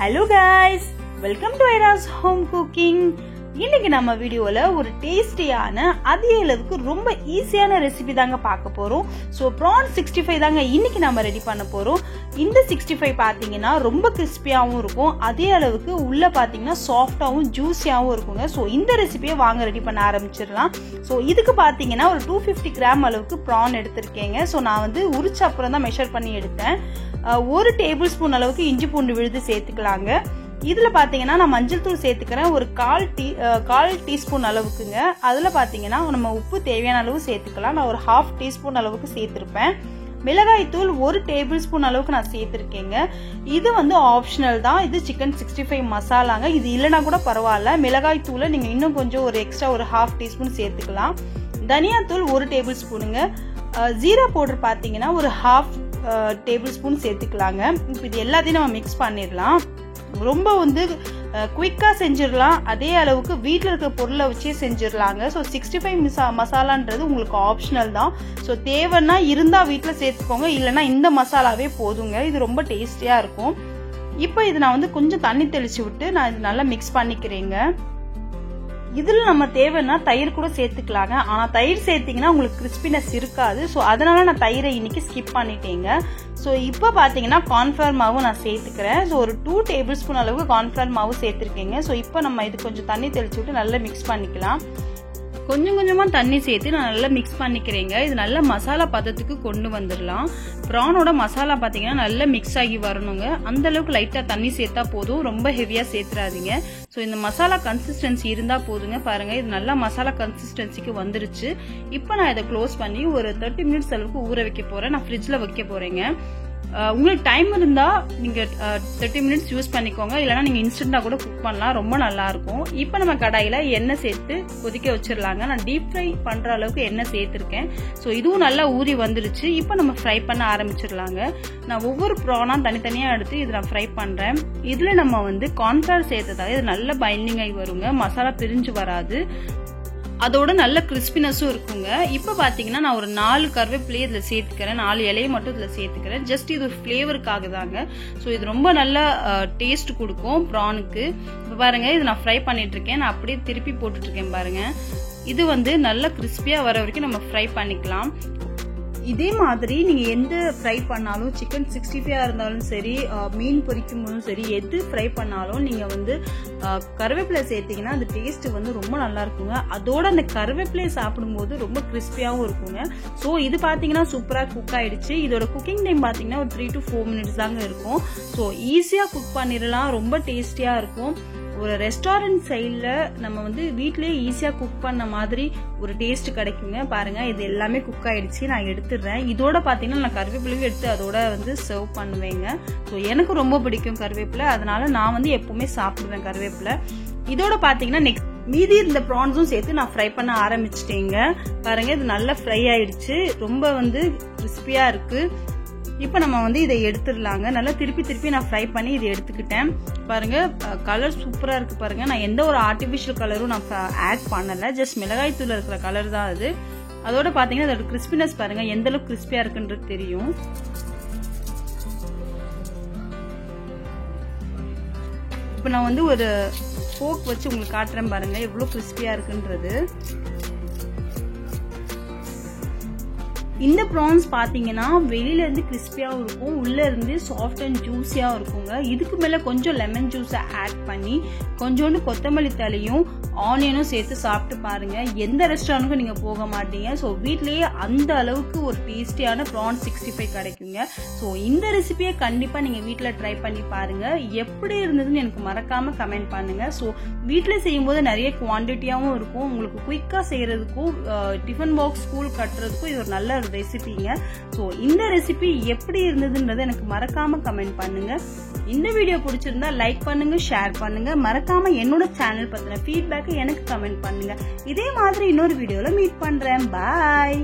Hello guys, welcome to Ira's home cooking. இன்னைக்கு நம்ம வீடியோல ஒரு டேஸ்டியான அதே அளவுக்கு ரொம்ப ஈஸியான ரெசிபி தாங்க பார்க்க போறோம். சோ prawn 65 தாங்க இன்னைக்கு நம்ம ரெடி பண்ண போறோம். இந்த 65 பாத்தீங்கன்னா ரொம்ப கிறிஸ்பியாவும் இருக்கும். அதே அளவுக்கு உள்ள பாத்தீங்கன்னா சாஃப்ட்டாவும் ஜூசியாவும் இருக்குங்க. சோ இந்த ரெசிபியை வாங்க ரெடி பண்ண ஆரம்பிச்சிடலாம். சோ இதுக்கு பாத்தீங்கன்னா ஒரு 250 கிராம் அளவுக்கு prawn எடுத்திருக்கேங்க. சோ நான் வந்து உரிச்ச அப்புறம் தான் மெஷர் பண்ணி எடுத்தேன். 1 டேபிள் ஸ்பூன் அளவுக்கு இஞ்சி பூண்டு விழுது சேர்த்துக்கலாங்க. இதுல பாத்தீங்கன்னா நான் மஞ்சள் தூள் சேர்த்துக்கிறேன் ஒரு கால் டீஸ்பூன் அளவுக்குங்க. அதுல பாத்தீங்கன்னா நம்ம உப்பு தேவையான அளவு சேர்த்துக்கலாம். நான் ஒரு 1/2 டீஸ்பூன் அளவுக்கு சேர்த்திருப்பேன். மிளகாய் தூள் 1 டேபிள் ஸ்பூன் அளவுக்கு நான் சேர்த்திருக்கேங்க. இது வந்து ஆப்ஷனல் தான். இது சிக்கன் 65 மசாலாங்க. இது இல்லைன்னா கூட பரவாயில்ல. மிளகாய் தூளை நீங்க இன்னும் கொஞ்சம் ஒரு எக்ஸ்ட்ரா ஒரு 1/2 டீஸ்பூன் சேர்த்துக்கலாம். தனியா தூள் 1 டேபிள் ஸ்பூனுங்க. ஜீரா பவுடர் பாத்தீங்கன்னா ஒரு 1/2 டேபிள் ஸ்பூன் சேர்த்துக்கலாங்க. இப்போ இது எல்லாத்தையும் நம்ம மிக்ஸ் பண்ணிடலாம். ரொம்ப வந்து குயிக்கா செஞ்சிடலாம். அதே அளவுக்கு வீட்டில் இருக்க பொருளை வச்சே செஞ்சிடலாங்க. ஸோ 65 மசாலான்றது உங்களுக்கு ஆப்ஷனல் தான். ஸோ தேவைன்னா இருந்தா வீட்டில் சேர்த்துக்கோங்க, இல்லைன்னா இந்த மசாலாவே போதுங்க. இது ரொம்ப டேஸ்டியா இருக்கும். இப்போ இது நான் வந்து கொஞ்சம் தண்ணி தெளிச்சு விட்டு நான் இது நல்லா மிக்ஸ் பண்ணிக்கிறேங்க. இதுல நம்ம தேவைன்னா தயிர் கூட சேர்த்துக்கலாங்க. ஆனா தயிர் சேர்த்தீங்கன்னா உங்களுக்கு கிறிஸ்பினஸ் இருக்காது. ஸோ அதனால நான் தயிரை இன்னைக்கு ஸ்கிப் பண்ணிட்டேங்க. ஸோ இப்போ பாத்தீங்கன்னா கார்ன்ஃபிளவர் மாவும் நான் சேர்த்துக்கிறேன். ஸோ ஒரு 2 டேபிள் ஸ்பூன் அளவுக்கு கார்ன்ஃபிளவர் மாவு சேர்த்திருக்கேங்க. ஸோ இப்போ நம்ம இது கொஞ்சம் தண்ணி தெளிச்சு விட்டு நல்லா மிக்ஸ் பண்ணிக்கலாம். கொஞ்சம் கொஞ்சமா தண்ணி சேர்த்து நான் நல்லா மிக்ஸ் பண்ணிக்கிறேங்க. இது நல்ல மசாலா பதத்துக்கு கொண்டு வந்துடலாம். ப்ரானோட மசாலா பாத்தீங்கன்னா நல்லா மிக்ஸ் ஆகி வரணுங்க. அந்த அளவுக்கு லைட்டா தண்ணி சேர்த்தா போதும், ரொம்ப ஹெவியா சேர்த்துறாதீங்க. ஸோ இந்த மசாலா கன்சிஸ்டன்சி இருந்தா போதுங்க. பாருங்க இது நல்லா மசாலா கன்சிஸ்டன்சிக்கு வந்துருச்சு. இப்போ நான் இதை க்ளோஸ் பண்ணி ஒரு 30 மினிட்ஸ் அளவுக்கு ஊற வைக்க போறேன். நான் ஃப்ரிட்ஜ்ல வைக்க போறேங்க. உங்களுக்கு டைம் இருந்தா நீங்க 30 மினிட்ஸ் யூஸ் பண்ணிக்கோங்க, இல்லைன்னா நீங்க இன்ஸ்டன்டா கூட குக் பண்ணலாம், ரொம்ப நல்லா இருக்கும். இப்போ நம்ம கடாயில எண்ணெய் சேர்த்து கொதிக்க வச்சிடலாங்க. நான் டீப் ஃப்ரை பண்ற அளவுக்கு எண்ணெய் சேர்த்திருக்கேன். ஸோ இதுவும் நல்லா ஊறி வந்துருச்சு. இப்போ நம்ம ஃப்ரை பண்ண ஆரம்பிச்சிடலாங்க. நான் ஒவ்வொரு ப்ரானா தனித்தனியா எடுத்து இதை நான் ஃப்ரை பண்றேன். இதுல நம்ம வந்து கார்ன்ஃபிளவர் சேர்த்ததாக இது நல்ல பைண்டிங் ஆகி வருங்க. மசாலா பிரிஞ்சு வராது, அதோட நல்ல கிறிஸ்பினஸும் இருக்குங்க. இப்போ பாத்தீங்கன்னா நான் ஒரு 4 கருவேப்பிலையை இதுல சேர்த்துக்கிறேன். 4 இலையை மட்டும் இதுல சேர்த்துக்கிறேன். ஜஸ்ட் இது ஒரு ஃபிளேவருக்காக தாங்க. ஸோ இது ரொம்ப நல்ல டேஸ்ட் கொடுக்கும் ப்ரானுக்கு. இப்போ பாருங்க இது நான் ஃப்ரை பண்ணிட்டு இருக்கேன். நான் அப்படியே திருப்பி போட்டுட்டு இருக்கேன் பாருங்க. இது வந்து நல்ல கிறிஸ்பியா வர வரைக்கும் நம்ம ஃப்ரை பண்ணிக்கலாம். இதே மாதிரி நீங்க எந்த ஃப்ரை பண்ணாலும், சிக்கன் 65 இருந்தாலும் சரி, மீன் பொரிக்கும் போதும் சரி, எது ஃப்ரை பண்ணாலும் நீங்க வந்து கருவேப்பிலை சேர்த்தீங்கன்னா அந்த டேஸ்ட் வந்து ரொம்ப நல்லா இருக்குங்க. அதோட அந்த கருவேப்பிலையை சாப்பிடும்போது ரொம்ப கிறிஸ்பியாவும் இருக்குங்க. ஸோ இது பாத்தீங்கன்னா சூப்பரா குக் ஆயிடுச்சு. இதோட குக்கிங் டைம் பாத்தீங்கன்னா ஒரு 3 to 4 மினிட்ஸ் தாங்க இருக்கும். ஸோ ஈஸியா குக் பண்ணிடலாம், ரொம்ப டேஸ்டியா இருக்கும். ஒரு ரெஸ்டாரண்ட் சைட்ல நம்ம வந்து வீட்லயே ஈஸியா குக் பண்ண மாதிரி ஒரு டேஸ்ட் கிடைக்குங்க. பாருங்க இது எல்லாமே குக் ஆயிடுச்சு. நான் எடுத்துடுறேன். இதோட பாத்தீங்கன்னா நான் கருவேப்பிலையும் எடுத்து அதோட வந்து சர்வ் பண்ணுவேங்க. ஸோ எனக்கு ரொம்ப பிடிக்கும் கருவேப்பிலை, அதனால நான் வந்து எப்பவுமே சாப்பிடுவேன் கருவேப்பிலை. இதோட பாத்தீங்கன்னா நெக்ஸ்ட் மீதி இருந்த ப்ரான்ஸும் சேர்த்து நான் ஃப்ரை பண்ண ஆரம்பிச்சிட்டேங்க. பாருங்க இது நல்லா ஃப்ரை ஆயிடுச்சு, ரொம்ப வந்து கிறிஸ்பியா இருக்கு. இப்போ நம்ம வந்து இதை எடுத்துடலாங்க. நல்லா திருப்பி நான் ஃப்ரை பண்ணி இதை எடுத்துக்கிட்டேன். பாருங்க கலர் சூப்பரா இருக்கு. பாருங்க நான் எந்த ஒரு ஆர்டிபிஷியல் கலரும் நான் ஆட் பண்ணல, ஜஸ்ட் மிளகாய் தூள் இருக்கிற கலர் தான் அது. அதோட பாத்தீங்கன்னா அதோட கிறிஸ்பினஸ் பாருங்க எந்த அளவுக்கு கிறிஸ்பியா இருக்குன்றது தெரியும். இப்போ நான் வந்து ஒரு ஃபோர்க் வச்சு உங்களுக்கு காட்டுறேன் பாருங்க எவ்வளவு கிறிஸ்பியா இருக்குன்றது. இந்த ப்ரான்ஸ் பாத்தீங்கன்னா வெளியில இருந்து கிறிஸ்பியாவும் இருக்கும், உள்ள இருந்து சாஃப்ட் அண்ட் ஜூசியாவும் இருக்குங்க. இதுக்கு மேல கொஞ்சம் லெமன் ஜூஸை ஆட் பண்ணி கொஞ்சோண்டு கொத்தமல்லி தழையும் ஆனியனும் சேர்த்து சாப்பிட்டு பாருங்க. எந்த ரெஸ்டாரண்ட்டுக்கும் நீங்க போக மாட்டீங்க. ஸோ வீட்லயே அந்த அளவுக்கு ஒரு டேஸ்டியான ப்ரான் 65 கிடைக்குங்க. ஸோ இந்த ரெசிபியை கண்டிப்பா நீங்க வீட்டுல ட்ரை பண்ணி பாருங்க. எப்படி இருந்ததுன்னு எனக்கு மறக்காம கமெண்ட் பண்ணுங்க. ஸோ வீட்டுல செய்யும் போது நிறைய குவான்டிட்டியாவும் இருக்கும். உங்களுக்கு குயிக்கா செய்யறதுக்கும் டிஃபன் பாக்ஸ் ஸ்கூல் கட்டுறதுக்கும் இது ஒரு நல்ல ரெசிபிங்க. சோ இந்த ரெசிபி எப்படி இருந்ததுன்றதை எனக்கு மறக்காம கமெண்ட் பண்ணுங்க. இந்த வீடியோ பிடிச்சிருந்தா லைக் பண்ணுங்க, ஷேர் பண்ணுங்க. மறக்காம என்னோட சேனல் பத்தின ஃபீட்பேக்கை எனக்கு கமெண்ட் பண்ணுங்க. இதே மாதிரி இன்னொரு வீடியோல மீட் பண்றேன். பாய்.